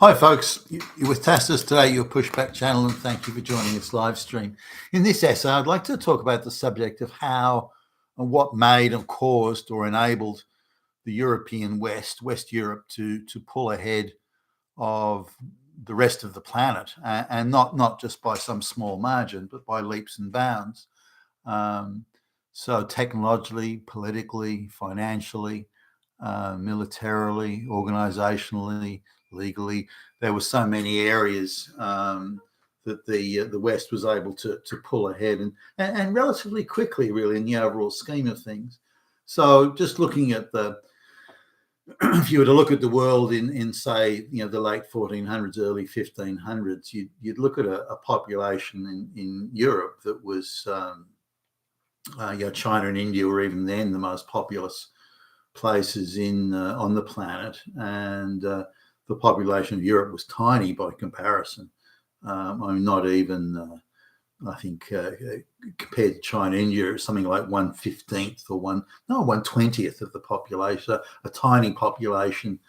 Hi, folks. You're with Tassus today, your pushback channel, and thank you for joining this live stream. In this essay, I'd like to talk about the subject of how and what made and caused or enabled the European West Europe, to pull ahead of the rest of the planet, and not just by some small margin, but by leaps and bounds. So technologically, politically, financially, militarily, organizationally, legally, there were so many areas that the West was able to pull ahead and relatively quickly, really, in the overall scheme of things. So just looking at if you were to look at the world in say, the late 1400s, early 1500s, you'd look at a population in Europe that was, China and India were even then the most populous places on the planet, and the population of Europe was tiny by comparison. Not even, I think, compared to China and India, something like 1/15 or 1/20 of the population, a tiny population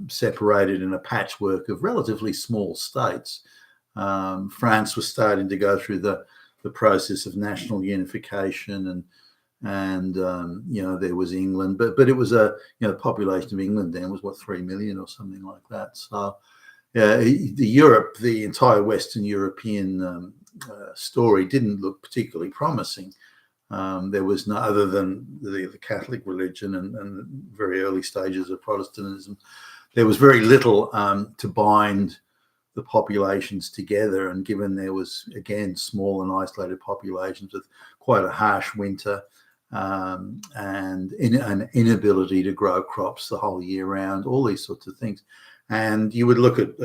separated in a patchwork of relatively small states. France was starting to go through the process of national unification, and there was England, but it was the population of England then was 3 million or something like that. So the entire Western European story didn't look particularly promising. There was no, other than the Catholic religion and very early stages of Protestantism, there was very little to bind the populations together. And given there was, again, small and isolated populations with quite a harsh winter, and an inability to grow crops the whole year round, all these sorts of things. And you would look at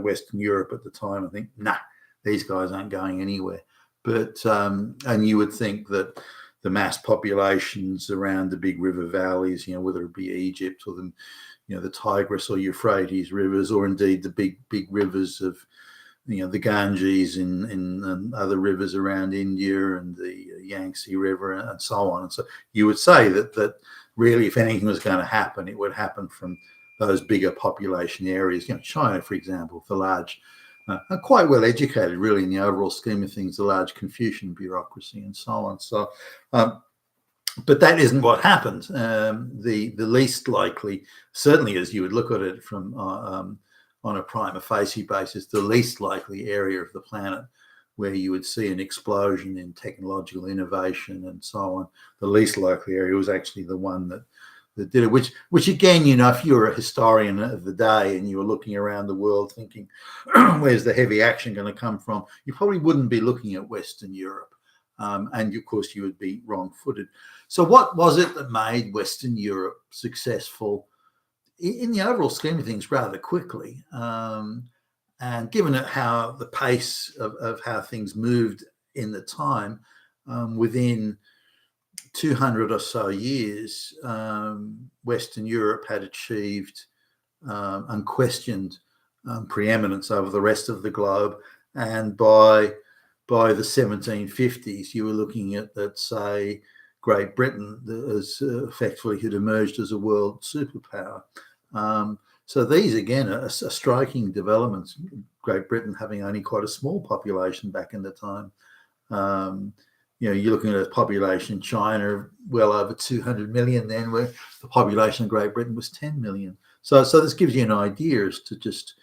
Western Europe at the time and think, nah, these guys aren't going anywhere. But and you would think that the mass populations around the big river valleys, whether it be Egypt or the Tigris or Euphrates rivers, or indeed the big rivers of the Ganges and other rivers around India, and the Yangtze River, and so on. And so you would say that really, if anything was going to happen, it would happen from those bigger population areas. China, for example, the large, quite well educated, really, in the overall scheme of things, the large Confucian bureaucracy and so on. So, but that isn't what happened. The least likely, certainly as you would look at it from on a prima facie basis, the least likely area of the planet where you would see an explosion in technological innovation and so on, the least likely area was actually the one that did it, which again, if you were a historian of the day and you were looking around the world thinking, where's the heavy action going to come from, you probably wouldn't be looking at Western Europe. And of course, you would be wrong-footed. So what was it that made Western Europe successful in the overall scheme of things rather quickly? And given how the pace of how things moved in the time, within 200 or so years, Western Europe had achieved unquestioned preeminence over the rest of the globe. And by the 1750s, you were looking at say, Great Britain as effectively had emerged as a world superpower. So these, again, are striking developments. Great Britain having only quite a small population back in the time. You're looking at a population in China well over 200 million then, where the population of Great Britain was 10 million. So this gives you an idea as to just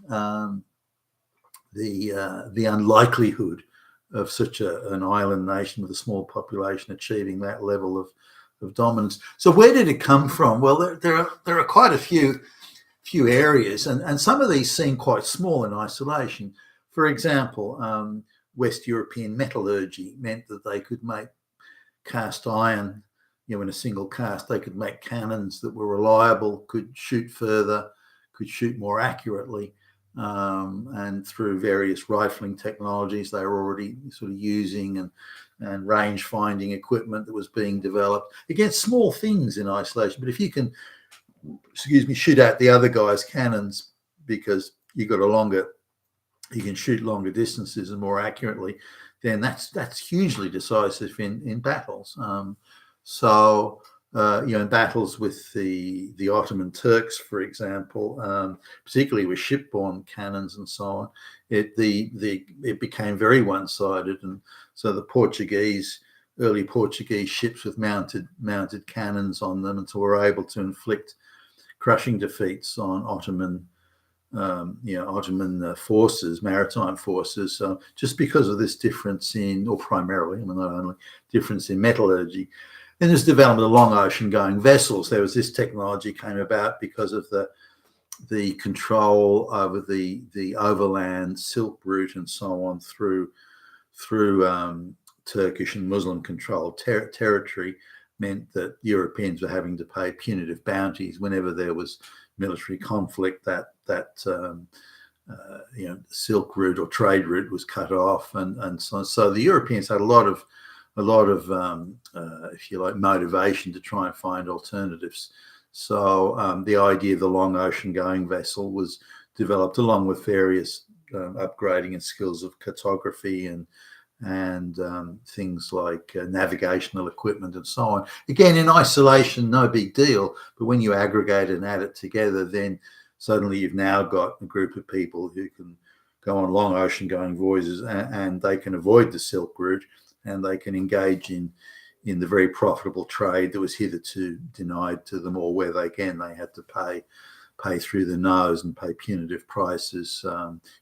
the unlikelihood of such an island nation with a small population achieving that level of dominance. So where did it come from? Well, there are quite a few areas, and some of these seem quite small in isolation. For example, West European metallurgy meant that they could make cast iron, in a single cast. They could make cannons that were reliable, could shoot further, could shoot more accurately. And through various rifling technologies they were already sort of using, and range finding equipment that was being developed. Again, small things in isolation, but if you can, shoot out the other guy's cannons because you can shoot longer distances and more accurately, then that's hugely decisive in battles. So in battles with the Ottoman Turks, for example, particularly with shipborne cannons and so on, it became very one-sided, and so the early Portuguese ships with mounted cannons on them, and so were able to inflict crushing defeats on Ottoman forces, maritime forces, just because of this difference or primarily, not only, difference in metallurgy. And this development of long ocean-going vessels, there was this technology came about because of the control over the overland Silk route and so on through Turkish and Muslim-controlled territory, meant that Europeans were having to pay punitive bounties whenever there was military conflict. That Silk route or trade route was cut off, and so the Europeans had a lot of if you like, motivation to try and find alternatives. So the idea of the long ocean-going vessel was developed along with various upgrading and skills of cartography and things like navigational equipment and so on. Again, in isolation, no big deal, but when you aggregate and add it together, then suddenly you've now got a group of people who can go on long ocean-going voyages, and they can avoid the Silk route, and they can engage in the very profitable trade that was hitherto denied to them, or where they had to pay through the nose and pay punitive prices,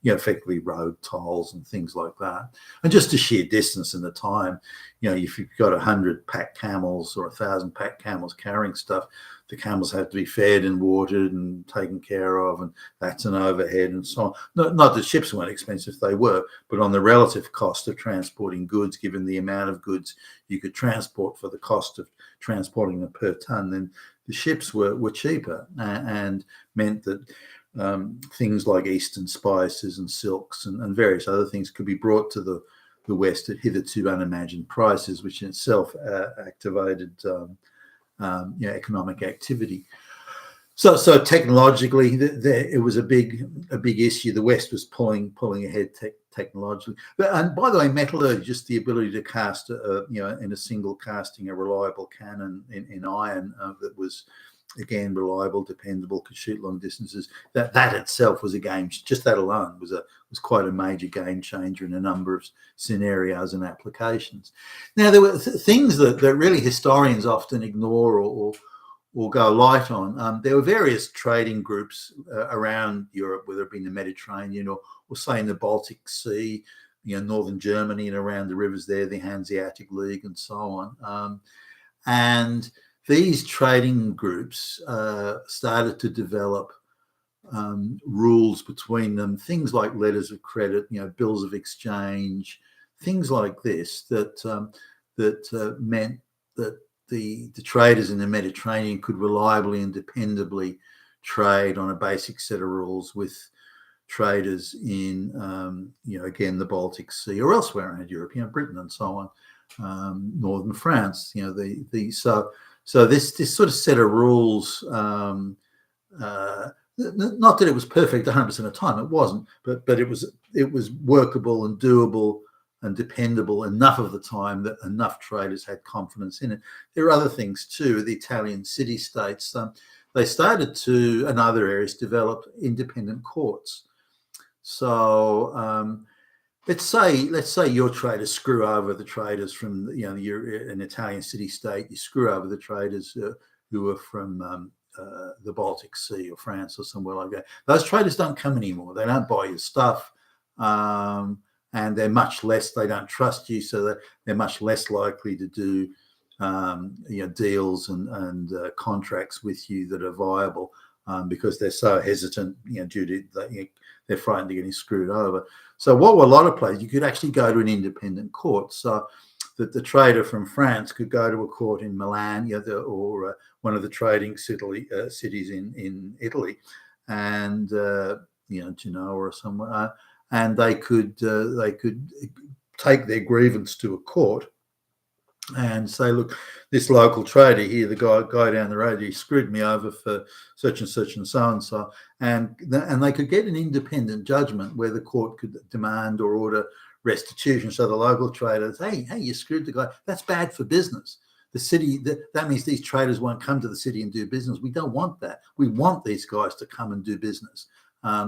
effectively road tolls and things like that. And just the sheer distance and the time, if you've got 100 pack camels or 1,000 pack camels carrying stuff, the camels have to be fed and watered and taken care of, and that's an overhead and so on. Not that ships weren't expensive, they were, but on the relative cost of transporting goods, given the amount of goods you could transport for the cost of transporting them per ton, then the ships were cheaper, and meant that things like Eastern spices and silks and various other things could be brought to the West at hitherto unimagined prices, which in itself activated economic activity. So technologically, it was a big issue. The West was pulling ahead technologically. And by the way, metallurgy, just the ability to cast, in a single casting, a reliable cannon in iron that was, again, reliable, dependable, could shoot long distances. That itself was a game. Just that alone was quite a major game changer in a number of scenarios and applications. Now, there were things that really historians often ignore or go light on. There were various trading groups around Europe, whether it be in the Mediterranean or say in the Baltic Sea, northern Germany and around the rivers there, the Hanseatic League and so on. And these trading groups started to develop rules between them, things like letters of credit, bills of exchange, things like this that meant that the traders in the Mediterranean could reliably and dependably trade on a basic set of rules with traders in, again, the Baltic Sea or elsewhere around Europe, Britain and so on, northern France. So this sort of set of rules, not that it was perfect 100% of the time, it wasn't, but it was workable and doable and dependable enough of the time that enough traders had confidence in it. There are other things too. The Italian city-states, they started to, in other areas, develop independent courts. So let's say your traders screw over the traders from, you're an Italian city-state, you screw over the traders who are from the Baltic Sea or France or somewhere like that. Those traders don't come anymore. They don't buy your stuff. And they're much less, they don't trust you, so that they're much less likely to do deals and contracts with you that are viable, because they're so hesitant, due to they're frightened of getting screwed over. So what were a lot of places, you could actually go to an independent court, so that the trader from France could go to a court in Milan, or one of the trading cities in Italy, and Genoa or somewhere. And they could take their grievance to a court and say, look, this local trader here, the guy down the road, he screwed me over for such and such and so and so, and they could get an independent judgment where the court could demand or order restitution. So the local trader, hey, you screwed the guy. That's bad for business. the city, that means these traders won't come to the city and do business. We don't want that. We want these guys to come and do business.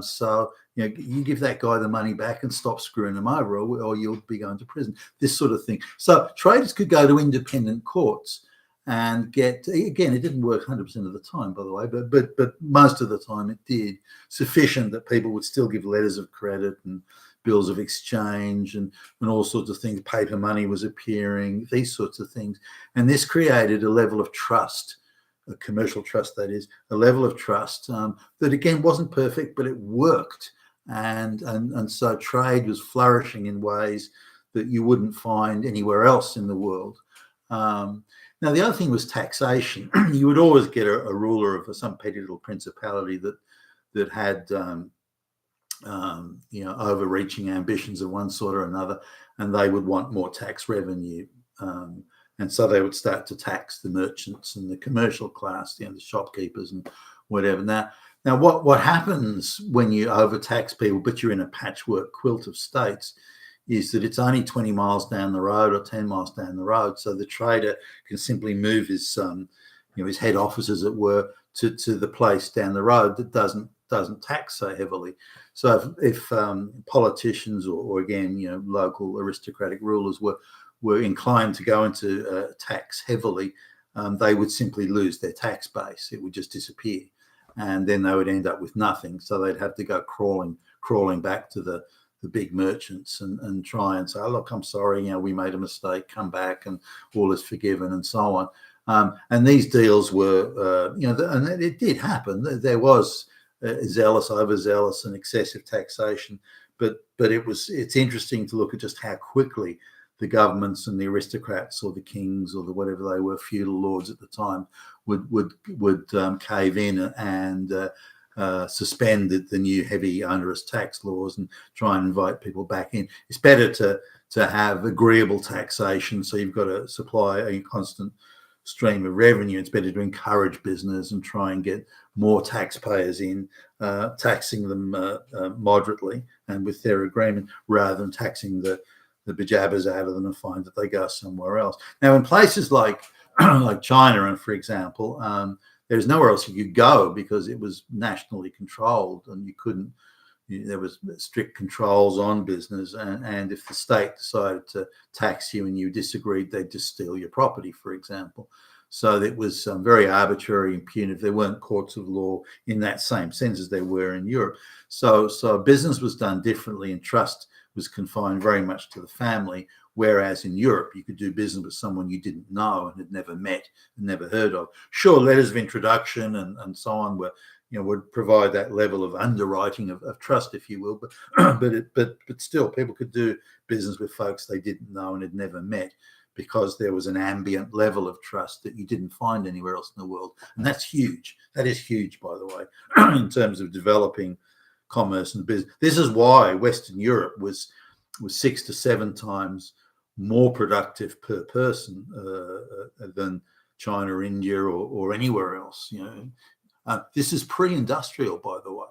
So you give that guy the money back and stop screwing him over, or you'll be going to prison. This sort of thing. So traders could go to independent courts and get, again, it didn't work 100% of the time, by the way, but most of the time it did, sufficient that people would still give letters of credit and bills of exchange and all sorts of things. Paper money was appearing, these sorts of things. And this created a level of trust, a commercial trust, that is, a level of trust that, again, wasn't perfect, but it worked. And so trade was flourishing in ways that you wouldn't find anywhere else in the world. Now, the other thing was taxation. You would always get a ruler of some petty little principality that had overreaching ambitions of one sort or another, and they would want more tax revenue. And so they would start to tax the merchants and the commercial class, the shopkeepers and whatever. Now, what happens when you overtax people, but you're in a patchwork quilt of states, is that it's only 20 miles down the road or 10 miles down the road. So the trader can simply move his head office, as it were, to the place down the road that doesn't tax so heavily. So if politicians or again, local aristocratic rulers were inclined to go into tax heavily, they would simply lose their tax base. It would just disappear. And then they would end up with nothing. So they'd have to go crawling back to the big merchants and try and say, oh, look, I'm sorry, we made a mistake, come back and all is forgiven and so on. And these deals were, and it did happen. There was overzealous and excessive taxation, but it's interesting to look at just how quickly the governments and the aristocrats or the kings or the whatever they were, feudal lords at the time, would cave in and suspend the new heavy onerous tax laws and try and invite people back in. It's better to have agreeable taxation, so you've got to supply a constant stream of revenue. It's better to encourage business and try and get more taxpayers in, taxing them moderately and with their agreement, rather than taxing the bejabbers out of them and find that they go somewhere else. Now, in places like China, and for example, there's nowhere else you could go because it was nationally controlled, and you couldn't. There was strict controls on business, and if the state decided to tax you and you disagreed, they'd just steal your property, for example. So it was very arbitrary and punitive. There weren't courts of law in that same sense as there were in Europe. So business was done differently, and trust was confined very much to the family, whereas in Europe, you could do business with someone you didn't know and had never met and never heard of. Sure, letters of introduction and so on would provide that level of underwriting of trust, if you will, but still, people could do business with folks they didn't know and had never met, because there was an ambient level of trust that you didn't find anywhere else in the world. And that's huge. That is huge, by the way, in terms of developing commerce and business. This is why Western Europe was 6 to 7 times more productive per person than China, India, or anywhere else. This is pre-industrial, by the way.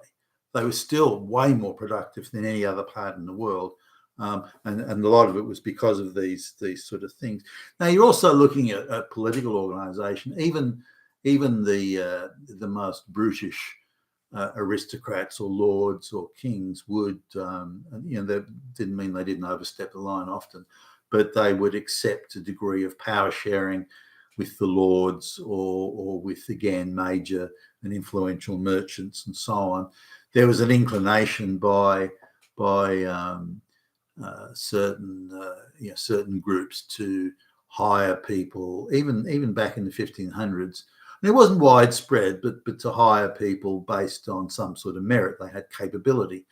They were still way more productive than any other part in the world. And a lot of it was because of these sort of things. Now, you're also looking at political organization. Even the most brutish aristocrats or lords or kings would, that didn't mean they didn't overstep the line often, but they would accept a degree of power sharing with the lords or with, again, major and influential merchants and so on. There was an inclination by certain groups to hire people, even back in the 1500s. And it wasn't widespread, but to hire people based on some sort of merit. They had capability.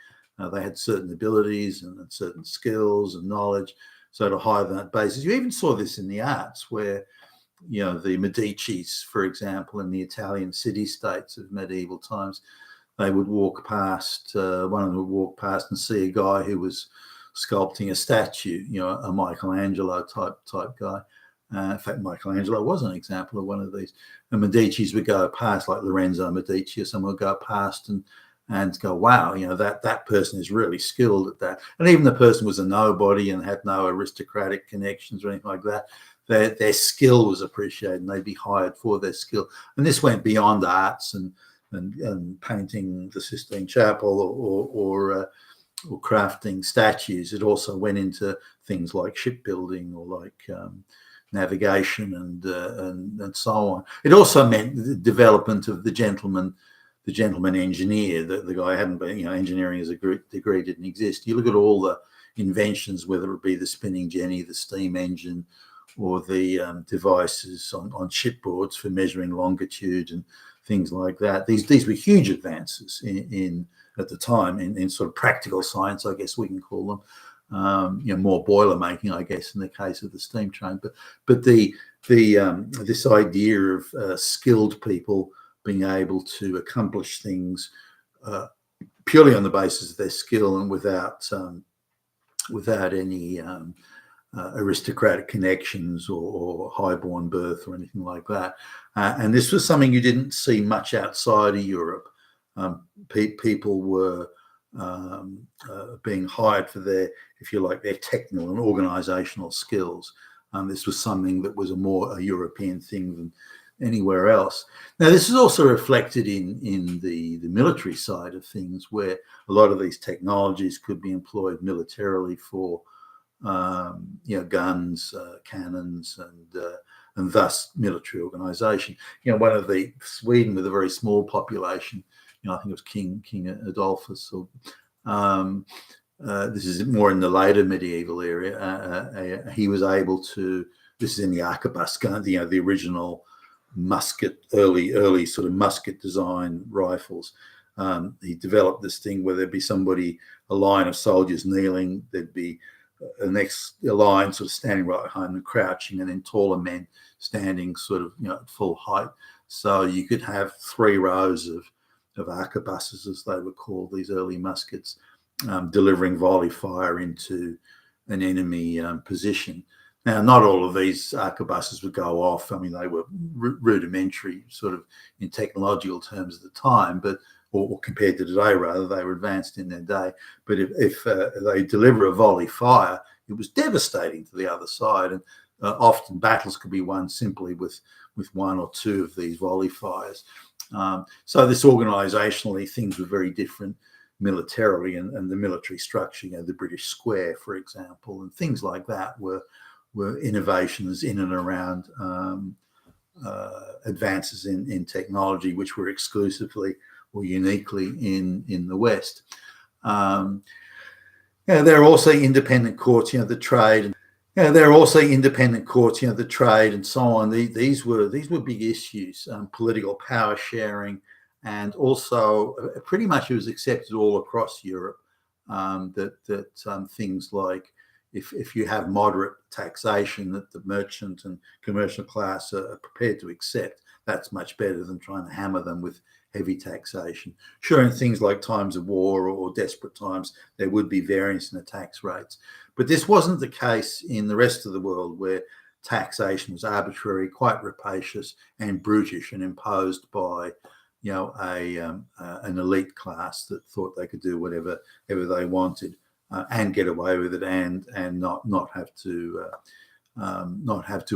They had certain abilities and certain skills and knowledge. So to hire them on that basis. You even saw this in the arts where, the Medicis, for example, in the Italian city-states of medieval times, they would walk past, one of them would walk past and see a guy who was sculpting a statue, a Michelangelo type guy. In fact, Michelangelo was an example of one of these. The Medicis would go past, like Lorenzo Medici, or someone would go past and go, wow, that person is really skilled at that. And even the person was a nobody and had no aristocratic connections or anything like that. their skill was appreciated and they'd be hired for their skill. And this went beyond arts and painting the Sistine Chapel or crafting statues. It also went into things like shipbuilding or like navigation and so on. It also meant the development of the gentleman engineer. The guy hadn't been, engineering as a degree didn't exist. You look at all the inventions, whether it be the spinning jenny, the steam engine, or the devices on shipboards for measuring longitude and things like that. These were huge advances in at the time in sort of practical science, I guess we can call them. More boiler making, I guess, in the case of the steam train. But this idea of skilled people being able to accomplish things purely on the basis of their skill and without any aristocratic connections or highborn birth or anything like that. And this was something you didn't see much outside of Europe. People were being hired for their, if you like, their technical and organizational skills. This was something that was a European thing than anywhere else. Now, this is also reflected in the military side of things, where a lot of these technologies could be employed militarily for guns, cannons, and thus military organization. Sweden with a very small population, I think it was King Adolphus, or this is more in the later medieval area. He was able to. This is in the arquebus gun, the original musket, early sort of musket design rifles. He developed this thing where there'd be a line of soldiers kneeling, there'd be a line sort of standing right behind them, crouching, and then taller men standing sort of at full height. So you could have 3 rows of arquebuses, as they were called, these early muskets, delivering volley fire into an enemy position. Now, not all of these arquebuses would go off. I mean, they were rudimentary, sort of in technological terms at the time, or compared to today, rather, they were advanced in their day. But if they deliver a volley fire, it was devastating to the other side. And often battles could be won simply with 1 or 2 of these volley fires. So this organisationally, things were very different militarily, and the military structure, the British Square, for example, and things like that were innovations in and around advances in technology, which were exclusively or uniquely in the West. There are also independent courts, the trade. There are also independent courts, the trade and so on. These were big issues, political power sharing, and also pretty much it was accepted all across Europe that things like if you have moderate taxation that the merchant and commercial class are prepared to accept, that's much better than trying to hammer them with heavy taxation. Sure, in things like times of war or desperate times, there would be variance in the tax rates. But this wasn't the case in the rest of the world, where taxation was arbitrary, quite rapacious and brutish, and imposed by an elite class that thought they could do whatever they wanted and get away with it, and not have to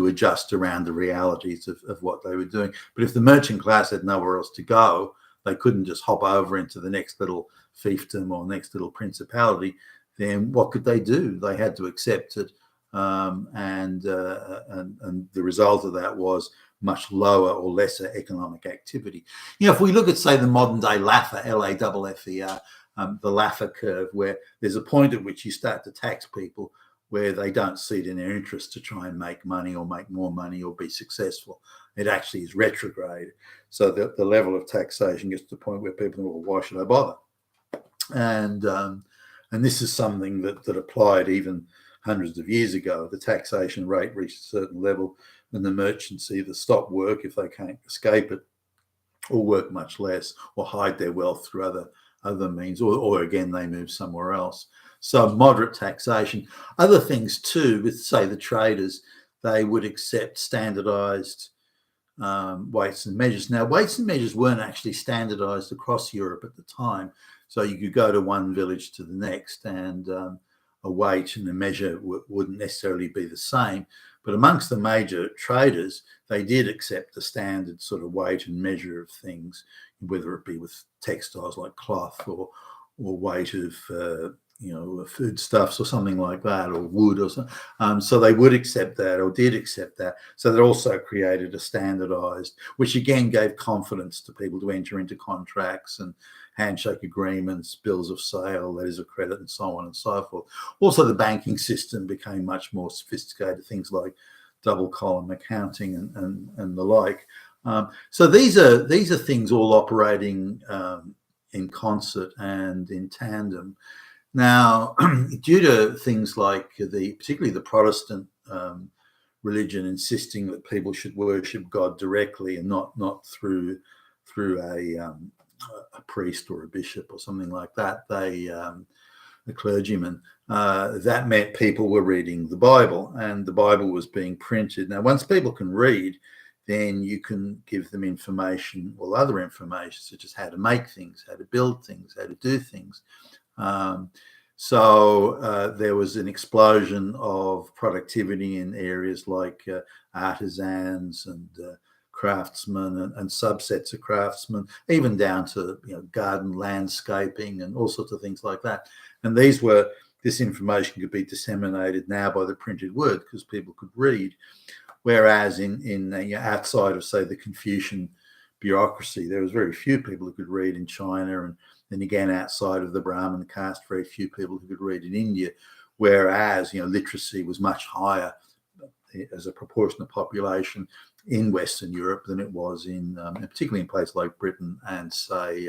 adjust around the realities of what they were doing. But if the merchant class had nowhere else to go, they couldn't just hop over into the next little fiefdom or next little principality. Then what could they do? They had to accept it, and the result of that was much lower or lesser economic activity. If we look at, say, the modern day Laffer, Laffer, the Laffer curve, where there's a point at which you start to tax people where they don't see it in their interest to try and make money or make more money or be successful. It actually is retrograde. So the level of taxation gets to the point where people think, well, why should I bother? And this is something that applied even hundreds of years ago. The taxation rate reached a certain level, and the merchants either stop work if they can't escape it, or work much less, or hide their wealth through other means, or again, they move somewhere else. So moderate taxation. Other things too, with, say, the traders, they would accept standardized weights and measures. Now, weights and measures weren't actually standardized across Europe at the time. So you could go to one village to the next, and a weight and a measure wouldn't necessarily be the same. But amongst the major traders, they did accept the standard sort of weight and measure of things, whether it be with textiles like cloth or weight of foodstuffs or something like that, or wood or something. So they would accept that, or did accept that. So that also created a standardized, which again gave confidence to people to enter into contracts and handshake agreements, bills of sale, letters of credit, and so on and so forth. Also, the banking system became much more sophisticated, things like double column accounting and the like. So these are things all operating in concert and in tandem. Now, due to things like particularly the Protestant religion insisting that people should worship God directly and not through a priest or a bishop or something like that, the clergyman, that meant people were reading the Bible, and the Bible was being printed. Now, once people can read, then you can give them information, or other information, such as how to make things, how to build things, how to do things. So there was an explosion of productivity in areas like artisans and craftsmen and subsets of craftsmen, even down to garden landscaping and all sorts of things like that. And this information could be disseminated now by the printed word because people could read. Whereas in outside of, say, the Confucian bureaucracy, there was very few people who could read in China, and then again outside of the Brahmin caste, very few people who could read in India. Whereas literacy was much higher as a proportion of population in Western Europe than it was particularly in places like Britain and, say,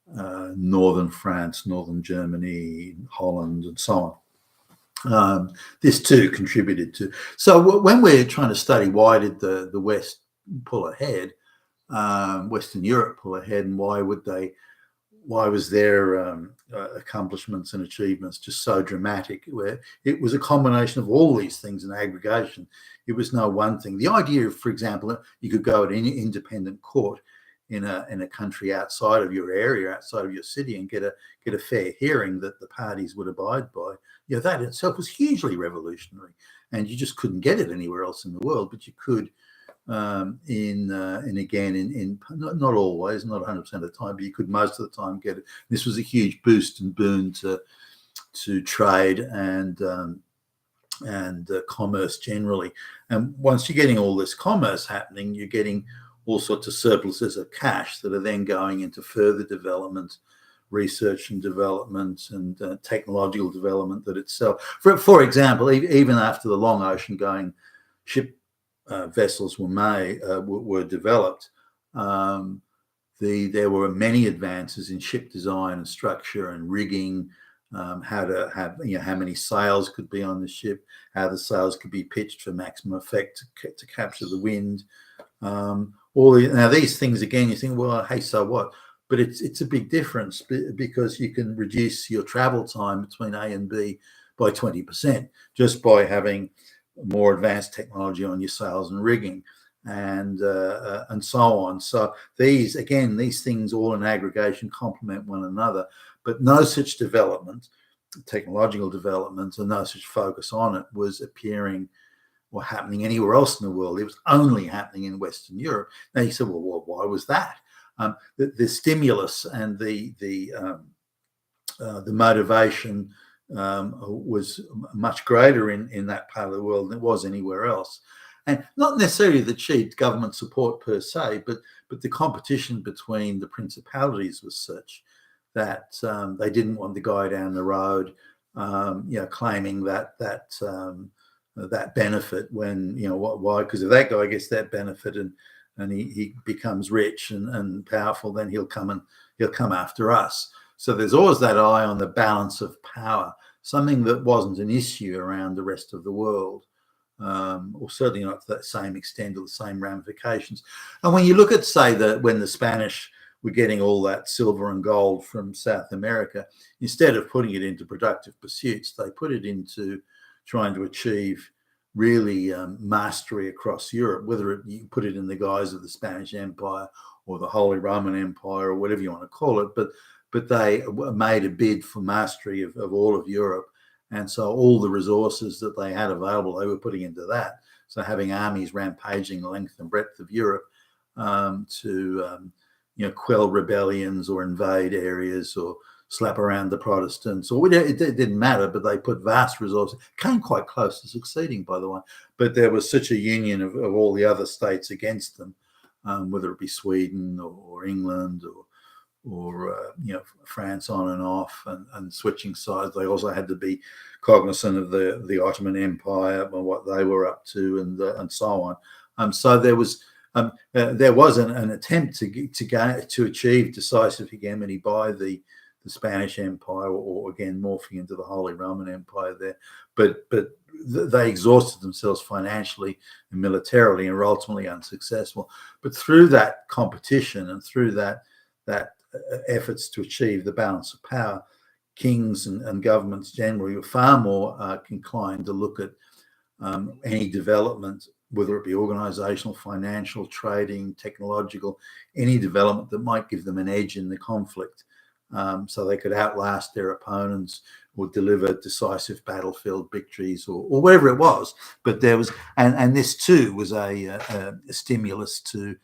northern France, northern Germany, Holland, and so on. This too contributed to. So when we're trying to study why did the West pull ahead, Western Europe pull ahead, and why was their accomplishments and achievements just so dramatic, where it was a combination of all these things in aggregation. It was no one thing. The idea of, for example, you could go to any independent court in a country outside of your area, outside of your city, and get a fair hearing that the parties would abide by. That itself was hugely revolutionary, and you just couldn't get it anywhere else in the world. But you could, not always, not 100% of the time, but you could most of the time get it. This was a huge boost and boon to trade and commerce generally. And once you're getting all this commerce happening, you're getting all sorts of surpluses of cash that are then going into further development, research and development, and technological development that itself. For example, even after the long ocean-going ship vessels were developed, there were many advances in ship design and structure and rigging, how to have, how many sails could be on the ship, how the sails could be pitched for maximum effect to capture the wind. Now these things, again, you think, well, hey, so what? But it's a big difference because you can reduce your travel time between A and B by 20% just by having more advanced technology on your sails and rigging and so on. So these things all in aggregation complement one another, but no such development, technological development, and no such focus on it was appearing or happening anywhere else in the world. It was only happening in Western Europe. Now you said, well, why was that? The stimulus and the motivation was much greater in that part of the world than it was anywhere else. And not necessarily the cheap government support per se, but the competition between the principalities was such that they didn't want the guy down the road, claiming that benefit when, why? Because if that guy gets that benefit and he becomes rich and powerful, then he'll come after us. So there's always that eye on the balance of power, something that wasn't an issue around the rest of the world, or certainly not to that same extent or the same ramifications. And when you look at, say, when the Spanish were getting all that silver and gold from South America, instead of putting it into productive pursuits, they put it into trying to achieve really mastery across Europe, whether you put it in the guise of the Spanish Empire or the Holy Roman Empire or whatever you want to call it. But they made a bid for mastery of all of Europe And so all the resources that they had available, they were putting into that. So having armies rampaging the length and breadth of Europe to quell rebellions or invade areas or slap around the Protestants, or it didn't matter, but they put vast resources, came quite close to succeeding, by the way. But there was such a union of all the other states against them, whether it be Sweden or England or France on and off and switching sides. They also had to be cognizant of the Ottoman Empire and what they were up to and so on. So there was an attempt to achieve decisive hegemony by the Spanish Empire, or again morphing into the Holy Roman Empire there, but they exhausted themselves financially and militarily and were ultimately unsuccessful. But through that competition and through that efforts to achieve the balance of power, kings and governments generally were far more inclined to look at any development, whether it be organizational, financial, trading, technological, any development that might give them an edge in the conflict, so they could outlast their opponents or deliver decisive battlefield victories or whatever it was. But there was, and this too was a stimulus to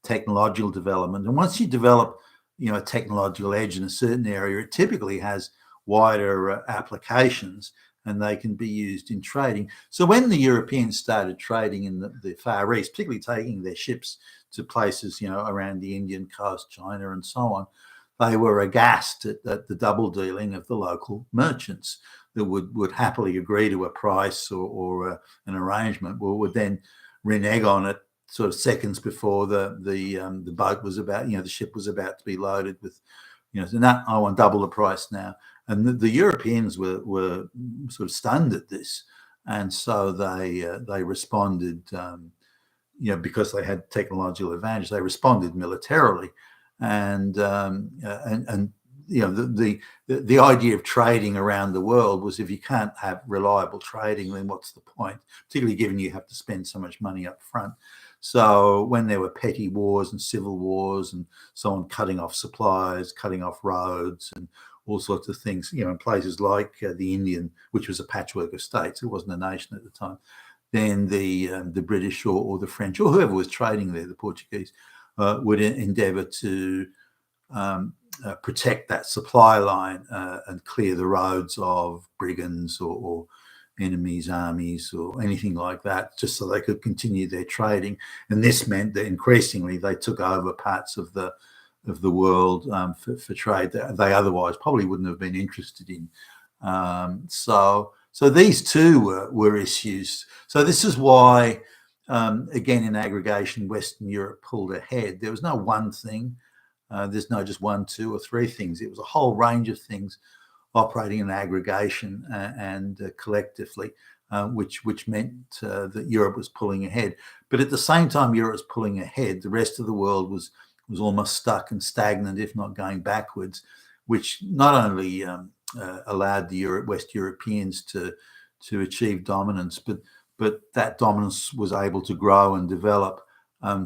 technological development. And once you develop a technological edge in a certain area, it typically has wider applications, and they can be used in trading. So when the Europeans started trading in the Far East, particularly taking their ships to places around the Indian coast, China and so on, they were aghast at the double dealing of the local merchants that would happily agree to a price or an arrangement, would then renege on it sort of seconds before the boat was about, the ship was about to be loaded with, so no, I want double the price now. And the Europeans were sort of stunned at this, and so they responded, because they had technological advantage, they responded militarily, and the idea of trading around the world was, if you can't have reliable trading, then what's the point? Particularly given you have to spend so much money up front. So when there were petty wars and civil wars and so on, cutting off supplies, cutting off roads and all sorts of things, in places like the Indian, which was a patchwork of states, it wasn't a nation at the time, then the British or the French or whoever was trading there, the Portuguese, would endeavour to protect that supply line and clear the roads of brigands or enemies' armies or anything like that, just so they could continue their trading. And this meant that increasingly they took over parts of the world for trade that they otherwise probably wouldn't have been interested in. So these two were issues. So this is why, again, in aggregation, Western Europe pulled ahead. There was no one thing. There's no just one, two, or three things. It was a whole range of things operating in aggregation and collectively, which meant that Europe was pulling ahead. But at the same time Europe was pulling ahead, the rest of the world was almost stuck and stagnant, if not going backwards, which not only allowed the West Europeans to achieve dominance, but that dominance was able to grow and develop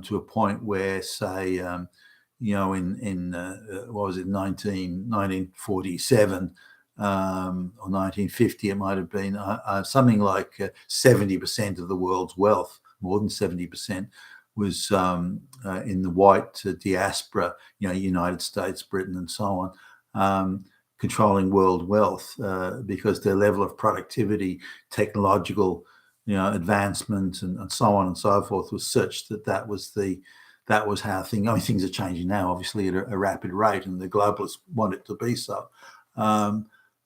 to a point where, say, in what was it, 1947 or 1950, it might have been something like 70% of the world's wealth, more than 70%, was in the white diaspora, United States, Britain, and so on, controlling world wealth because their level of productivity, technological, advancement, and so on and so forth was such that was how things are changing now, obviously at a rapid rate, and the globalists want it to be so.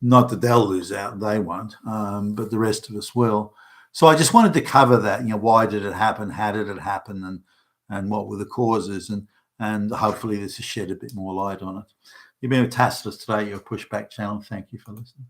Not that they'll lose out, they won't, but the rest of us will. So I just wanted to cover that. Why did it happen? How did it happen? And what were the causes? And hopefully this has shed a bit more light on it. You've been with Tacitus today, your Pushback channel. Thank you for listening.